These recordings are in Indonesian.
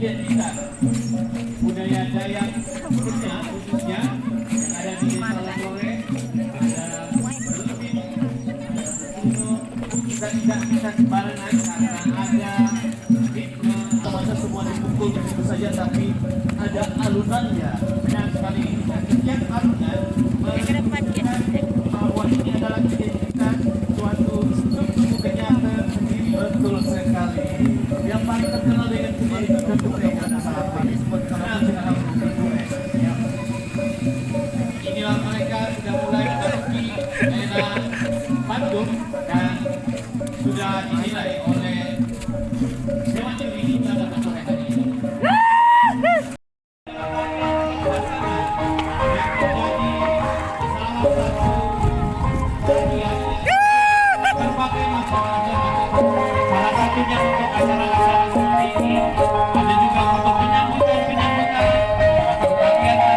identitas budaya Dayak khususnya yang ada di Desa Lore, ada lebih kita tidak bisa sembarangan karena ada ritme masa semua dipukul begitu saja, tapi ada alunannya. Benar sekali, dan setiap alunan menunjukkan bahwa ini adalah identitas suatu struktur kenyata sendiri. Betul sekali. Yang paling terkenal dengan sendiri itu tentu mereka adalah disebut inilah mereka sudah mulai memasuki daerah Bandung dan sudah dinilai oleh Dewan Juri pada sore hari ini. Berbagai macam salah satunya untuk acara-acara seperti ini, ada juga untuk penyambutan atau bagian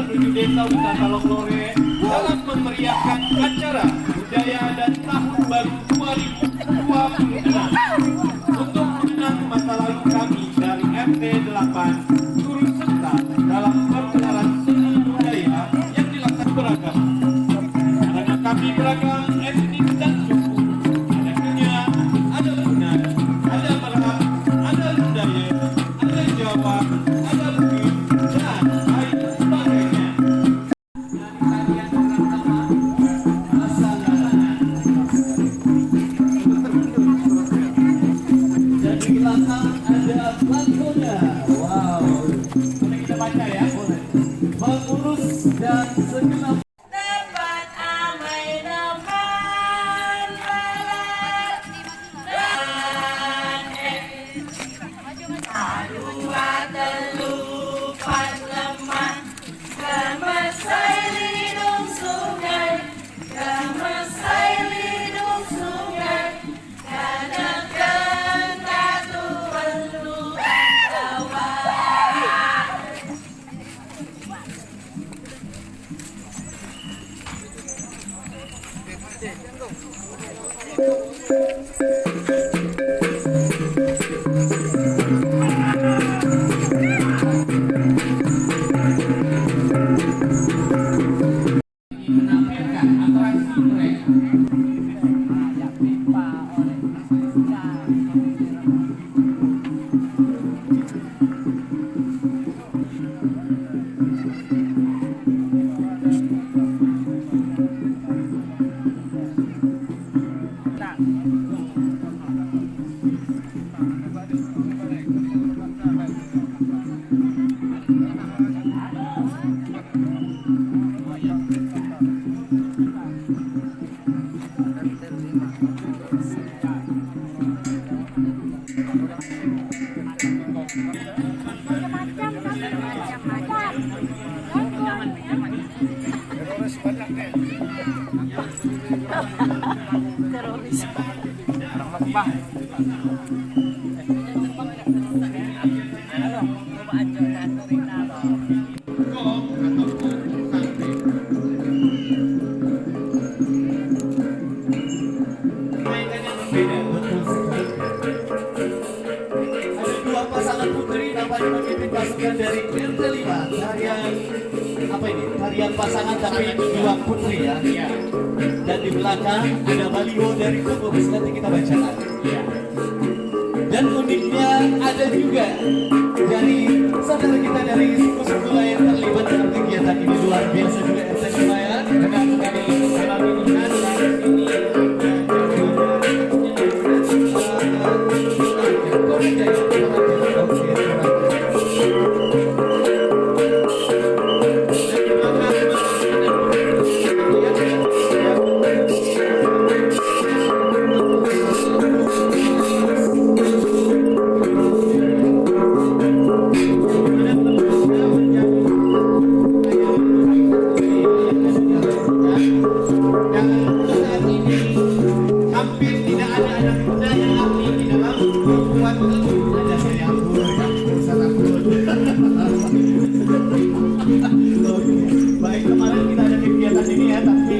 menuju desa wisata Lore dalam memeriahkan acara budaya dan tahun baru 2026. Untuk mengenang masa lalu kami dari RT 8 turut serta dalam perkenalan seni budaya yang dilakukan beragam. Karena kami beragam etnik dan suku, ada Kenyam, ada Bunan, ada Merak, ada Lundaya, ada Jawa, ada Bugis, dan lain sebagainya. Dan di belakang ada pelakunya. Wow, boleh kita baca ya? Boleh. Mengurus dan segenap Pasukan dari RT 5 tarian apa ini? Tarian pasangan tapi dua putri ya. Iya. Dan di belakang ada baliho dari pengurus, nanti kita bacakan. Iya. Dan uniknya ada juga dari saudara kita dari suku-suku lain terlibat dalam kegiatan ini, luar biasa juga RT 5 ya. Benar sekali. Kalau dilihat dari sini baik, kemarin kita ada kegiatan ini ya, tapi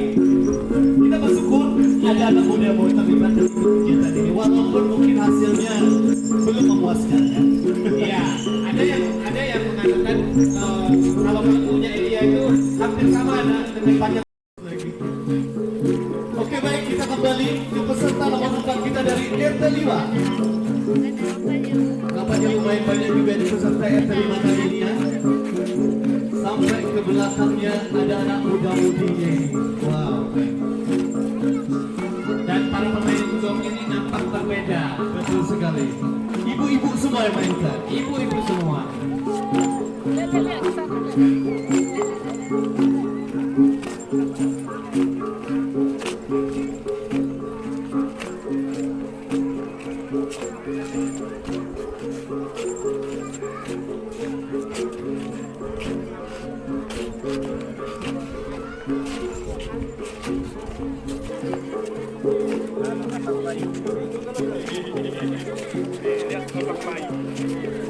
kita bersyukur ada anak muda mau terlibat dalam kegiatan ini, walaupun mungkin hasilnya belum memuaskan ya. Iya, ada yang mengatakan kalau lagunya Elia itu hampir sama dengan banyak. Oke baik, kita kembali ke peserta nomor 4 kita dari RT 5. Nampaknya lumayan banyak juga di peserta RT 5 kali ini ya. Sampai ke belakangnya ada anak muda-mudinya. Wow. Dan para pemain gong ini nampak berbeda. Betul sekali. Ibu-ibu semua yang mainkan. Ibu-ibu semua.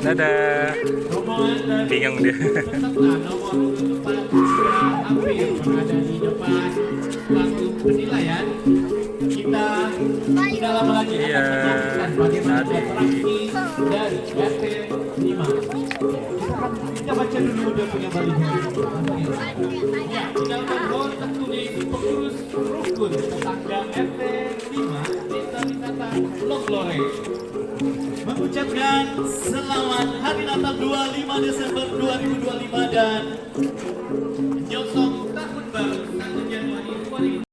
Dadah. Bingung dia. Nomor untuk para sudah hampir berada di depan panggung penilaian. Kita tidak lama lagi akan Iya. menyaksikan bagaimana atraksi dari RT 5. Kita baca dulu dia punya baliho. Ya, tinggal mohon tertulis pengurus rukun tetangga RT 5 Desa Wisata Longlore. Mengucapkan selamat Hari Natal 25 Desember 2025 dan Menyongsong tahun baru 1 Januari 2025.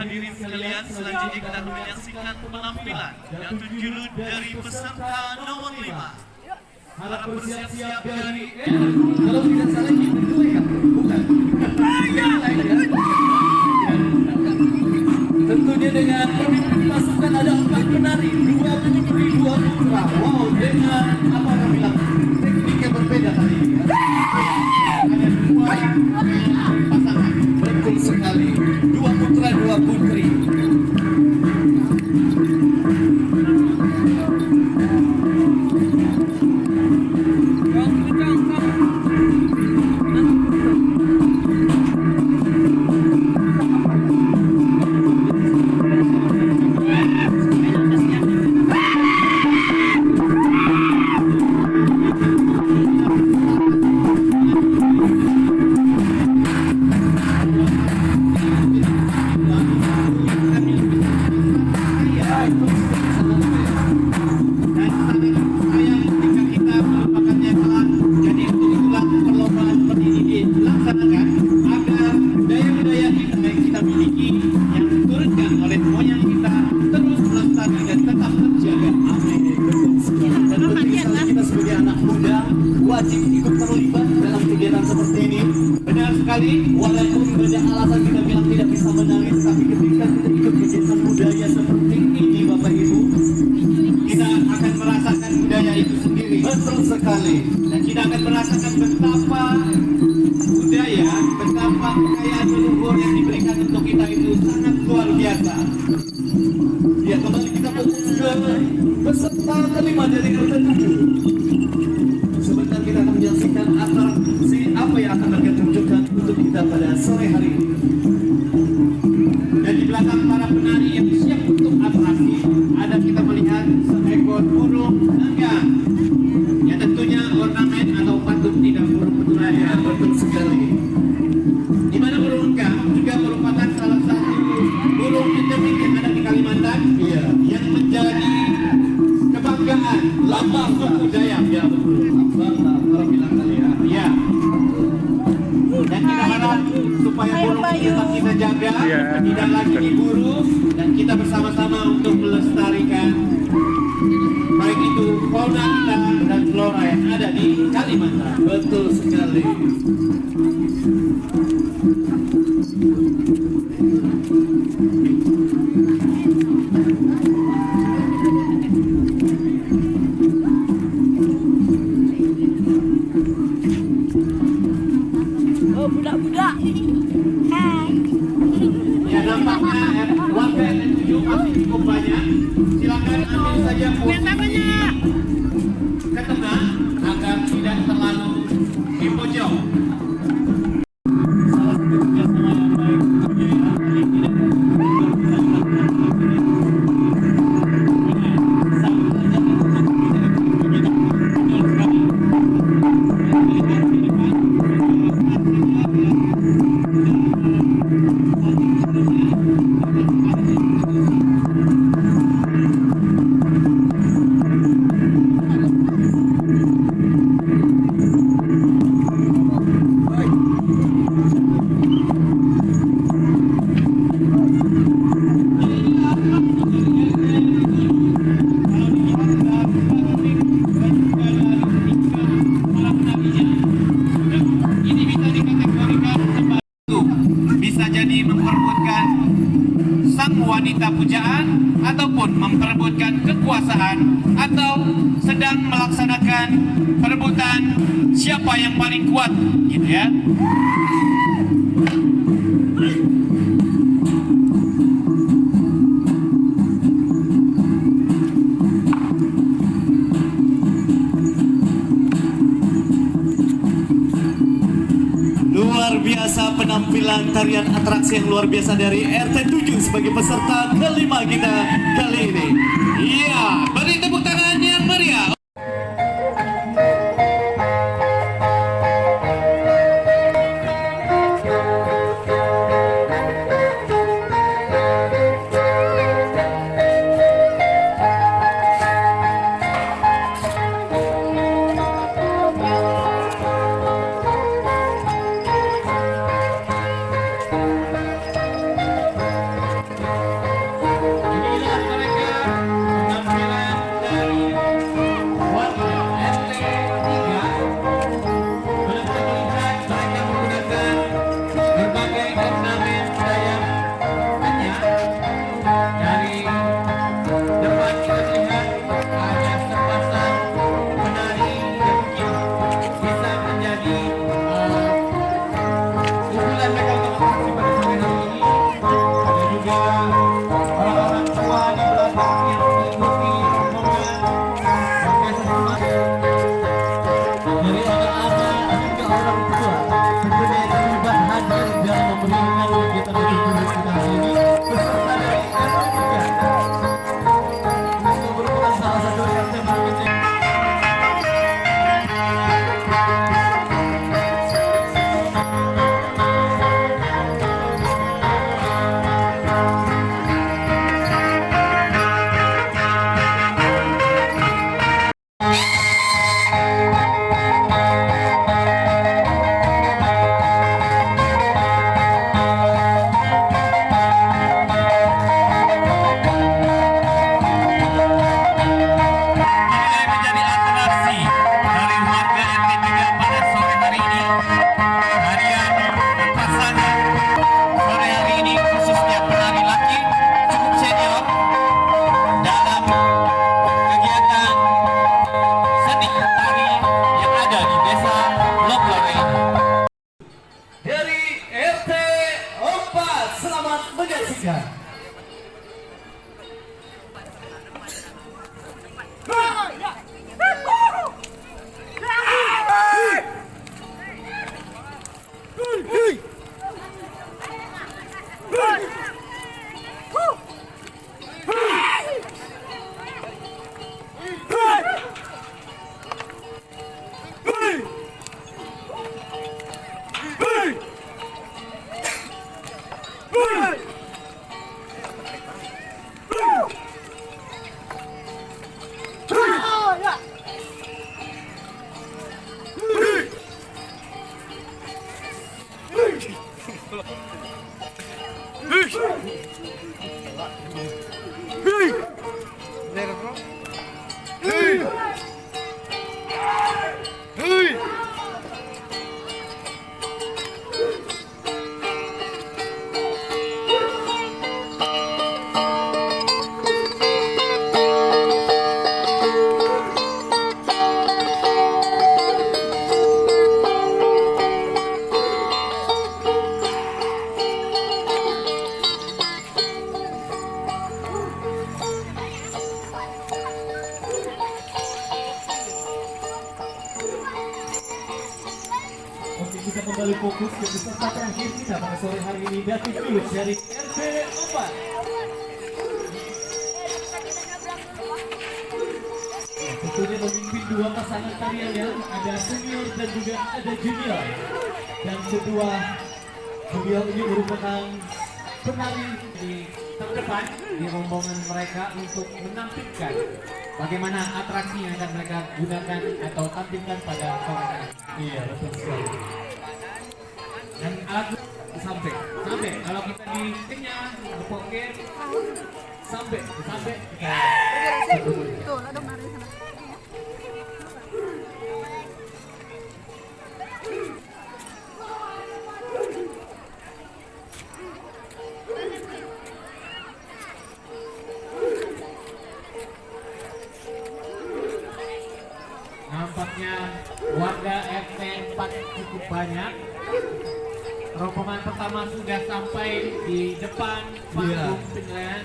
Hadirin sekalian, selanjutnya kita akan menyaksikan penampilan Datu Julu dari peserta nomor 5. Harap bersiap-siap dari kalau tidak salah ini berdua ya? Bukan. Tentunya dengan pemimpin pasukan ada 4 penari, 2 putri, 2 putra. Wow, dengan apa orang bilang teknik yang berbeda kali ini ya. Ada 2 pasangan. Betul sekali. 2 putra, 2 putri. seperti ini. Benar sekali. Walaupun banyak alasan kita bilang tidak bisa menari, tapi ketika kita ikut kegiatan budaya seperti ini, Bapak Ibu, Kita akan merasakan budaya itu sendiri. betul sekali. Dan kita akan merasakan betapa budaya, betapa kekayaan leluhur yang diberikan untuk kita itu sangat luar biasa. Ya, kembali kita fokus ke peserta kelima dari RT7. Sebentar kita akan menyaksikan atraksi apa yang akan mereka tunjukkan untuk kita pada sore hari ini. Dan di belakang para penari yang siap untuk atraksi, ada kita melihat seekor burung enggang. Ya tentunya ornamen atau patut tidak burung petunanya. Betul sekali. Di mana burung enggang juga merupakan salah satu burung endemik yang ada di Kalimantan Iya. yang menjadi kebanggaan lambang suku Dayak. Ya betul. Bangga orang bilang kali ya. Ya. Dan kita harap supaya burung ini tetap kita jaga, Iya. tidak lagi diburu, dan kita bersama-sama untuk melestarikan baik itu fauna kita dan flora yang ada di Kalimantan. Betul sekali. Oh, budak-budak. Hai. Ya nampaknya warga RT7 masih cukup banyak. Silakan ambil saja posisi ke tengah agar tidak terlalu di pojok. Salah satu kerjasama yang baik kebudayaan kali ini Ini bisa dikategorikan sebagai bisa jadi memperebutkan sang wanita pujaan ataupun memperebutkan kekuasaan atau sedang melaksanakan perebutan siapa yang paling kuat gitu ya. luar biasa penampilan tarian atraksi yang luar biasa dari RT7 sebagai peserta kelima kita kali ini. Iya, beri tepuk tangan yang meriah. Inilah mereka penampilan dari warga RT3. Boleh kita melihat mereka menggunakan berbagai ornamen Dayak banyak. Dari depan kita lihat ada sepasang penari yang mungkin bisa menjadi unggulan mereka untuk atraksi pada sore hari ini. Ada juga orang-orang tua di belakang yang mengikuti rombongan orkestra semangat. Dari anak-anak hingga orang tua sebenarnya terlibat hadir dalam memeriahkan kegiatan RT7 kita hari ini beserta dari RT3 yang merupakan salah satu RT marketing. Oke, kita kembali fokus ke peserta terakhir kita pada sore hari ini, David Pius dari RT 4. Tentunya memimpin dua pasangan tariannya, ada senior dan juga ada junior. Dan kedua beliau ini merupakan penari di terdepan di rombongan mereka untuk menampilkan bagaimana atraksi yang akan mereka gunakan atau tampilkan pada sore hari. Iya, betul sekali. Dan alat sampai kalau kita di kenyang, di pocket, sampai kita Tuh, ada menari sana. nampaknya warga RT 4 cukup banyak. Rombongan pertama sudah sampai di depan panggung penilaian.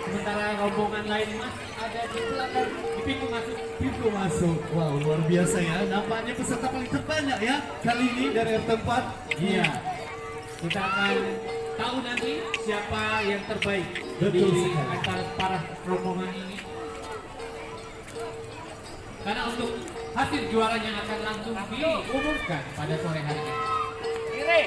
Sementara rombongan lain masih ada di belakang di pintu masuk. Pintu masuk, wow luar biasa ya. Nampaknya peserta paling terbanyak ya kali ini dari RT 4. Iya, kita akan tahu nanti siapa yang terbaik Betul di sekali. antara para rombongan ini. Karena untuk hasil juaranya akan langsung diumumkan pada sore hari ini.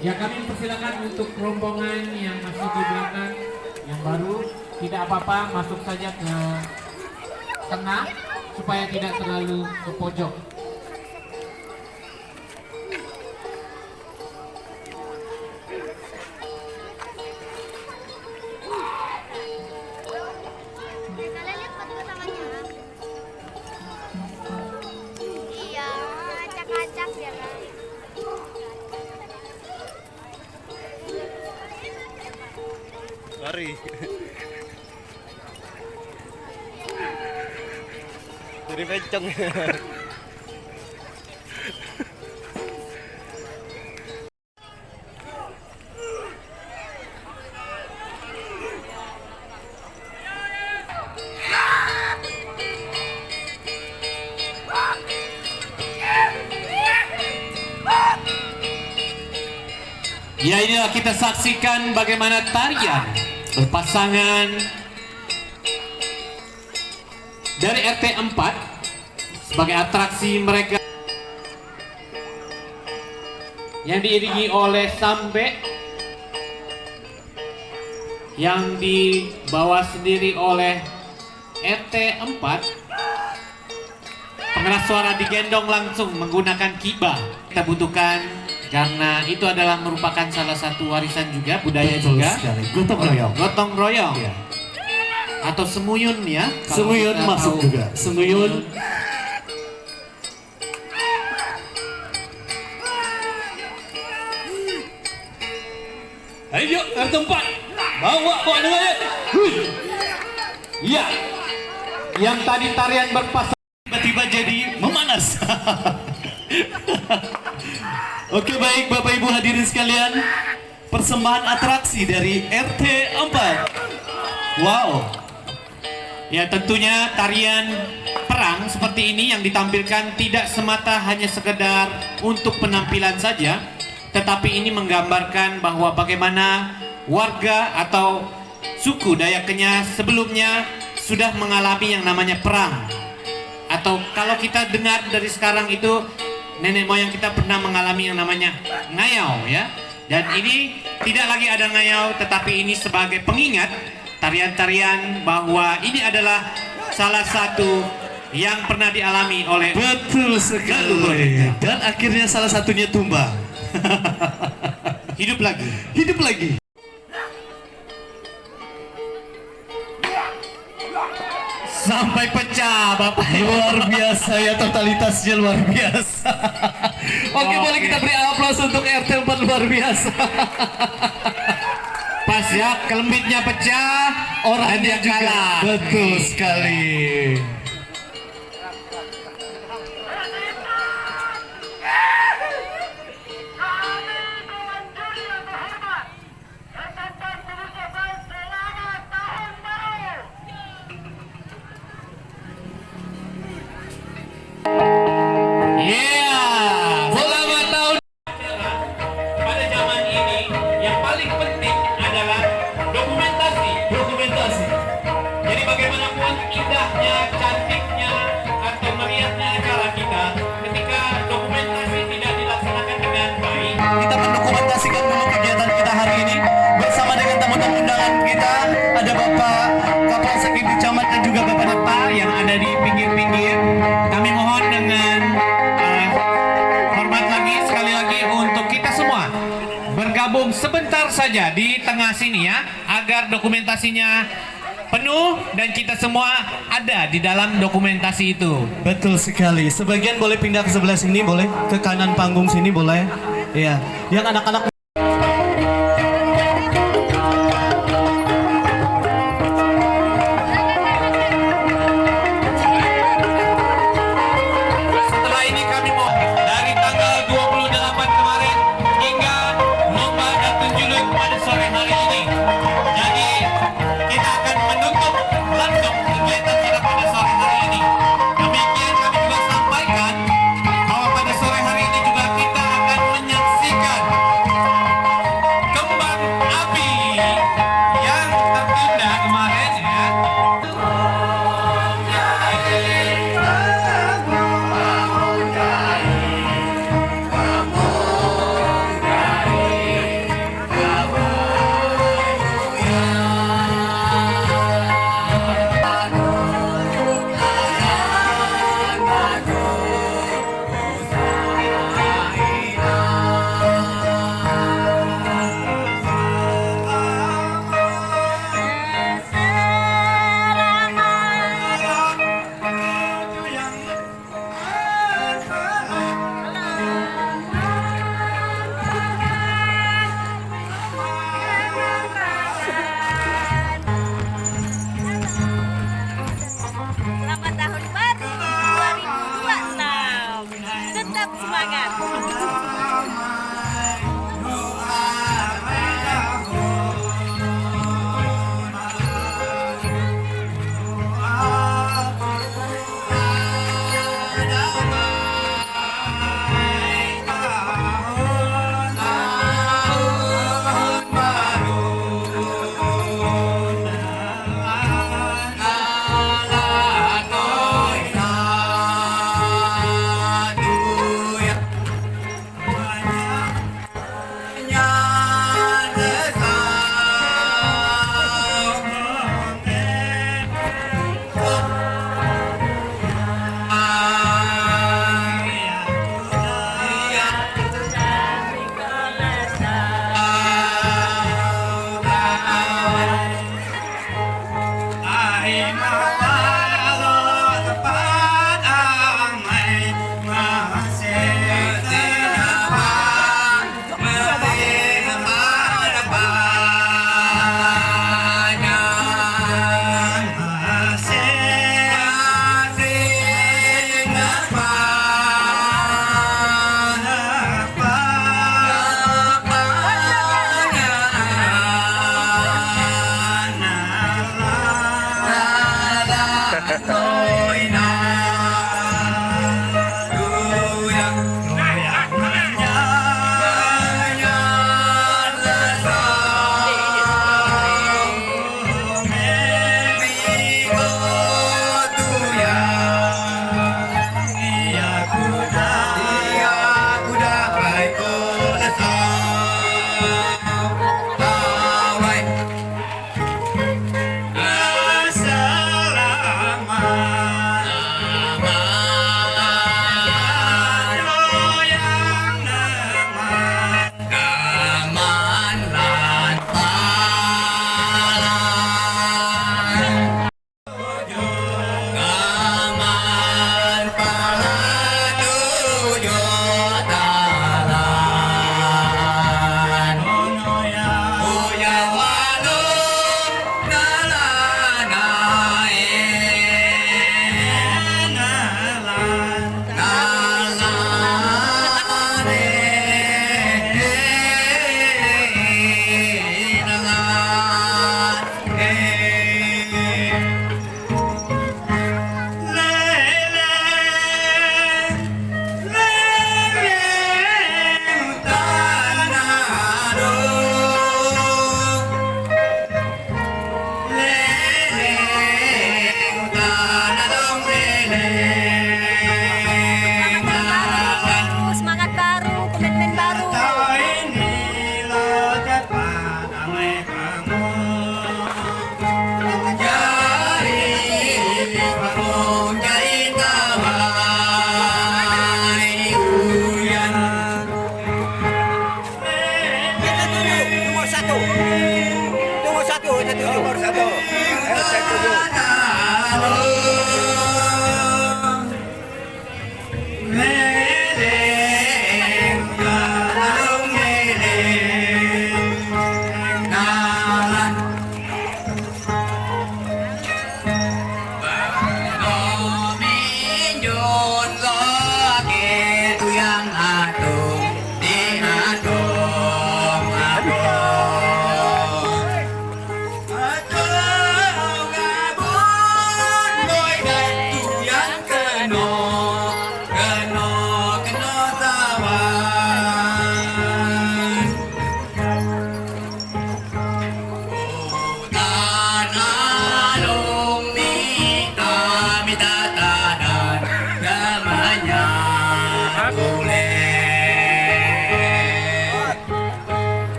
Ya, kami persilakan untuk rombongan yang masih di belakang, yang baru, tidak apa-apa, masuk saja ke tengah supaya tidak terlalu ke pojok. Kalian lihat foto tangannya? Iya, acak-acak ya kan. Lari. Jadi bencong. Ya, inilah kita saksikan bagaimana tarian berpasangan dari RT 4 sebagai atraksi mereka yang diiringi oleh sambe yang dibawa sendiri oleh RT 4. Pengeras suara digendong langsung menggunakan kiba. Kita butuhkan karena itu adalah merupakan salah satu warisan juga, budaya Betul juga. sekali. Gotong royong. Gotong royong. Iya. Atau semuyun ya. kalau Semuyun kita masuk tahu. juga. Semuyun. Ayo RT 4 bawa dengan ya. Yang tadi tarian berpasangan Tiba-tiba jadi memanas. Oke, baik Bapak Ibu hadirin sekalian, persembahan atraksi dari RT 4. Wow. Ya, tentunya tarian perang seperti ini yang ditampilkan tidak semata hanya sekedar untuk penampilan saja, tetapi ini menggambarkan bahwa bagaimana warga atau suku Dayak Kenyah sebelumnya sudah mengalami yang namanya perang. Atau kalau kita dengar dari sekarang itu, nenek moyang kita pernah mengalami yang namanya ngayau ya. Dan ini tidak lagi ada ngayau, tetapi ini sebagai pengingat tarian-tarian bahwa ini adalah salah satu yang pernah dialami oleh Betul sekali. Dan akhirnya salah satunya tumbang. hidup lagi. Hidup lagi. Sampai pecah Bapak. Luar biasa ya, totalitasnya luar biasa. Oke, boleh kita beri aplaus untuk RT 4 luar biasa. Pas ya kelembitnya pecah, Orangnya juga kalah. betul sekali. Iya. Selamat tahun. Pada zaman ini yang paling penting adalah dokumentasi. Dokumentasi. Jadi bagaimanapun indahnya, cantiknya, atau meriahnya acara kita, ketika dokumentasi tidak dilaksanakan dengan baik, Kita mendokumentasikan dulu kegiatan kita hari ini bersama dengan tamu-tamu undangan kita. Ada Bapak Kapolsek Ibu Camat dan juga Bapak yang ada di pinggir-pinggir, kami mohon dengan hormat lagi sekali lagi untuk kita semua bergabung sebentar saja di tengah sini ya, agar dokumentasinya penuh dan kita semua ada di dalam dokumentasi itu. Betul sekali. Sebagian boleh pindah ke sebelah sini, boleh ke kanan panggung sini, boleh. Iya. Yang anak-anak Setelah ini kami mau dari tanggal 28 kemarin hingga lomba dan tunjuluk pada sore hari ini. Jadi kita akan menutup langsung kegiatan kita pada sore hari ini. Demikian kami juga sampaikan bahwa pada sore hari ini juga kita akan menyaksikan kembang api yang tertunda kemarin ya. Selamat tahun baru 2026. Tetap semangat.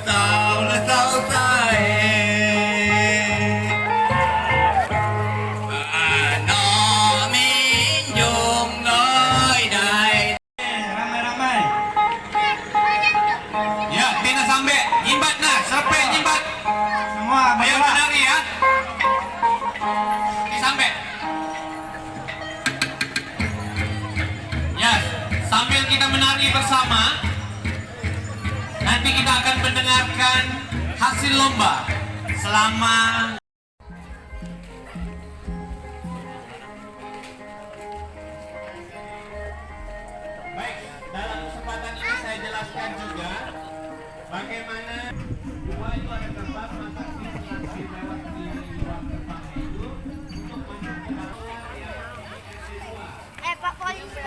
Tanong lesau sae. Ano minjung noi dai. Ramai-ramai. Ya, Tina sampai nyimbat nah, sampai nyimbat. Semua ayo menari ya. Sampai. Ya, sambil kita menari bersama, nanti kita akan mendengarkan hasil lomba selama Baik, dalam kesempatan ini saya jelaskan juga bagaimana dua itu ada gerbang, maka di lewat di luar gerbang itu untuk masuk ke dalam yang Pak Polisi.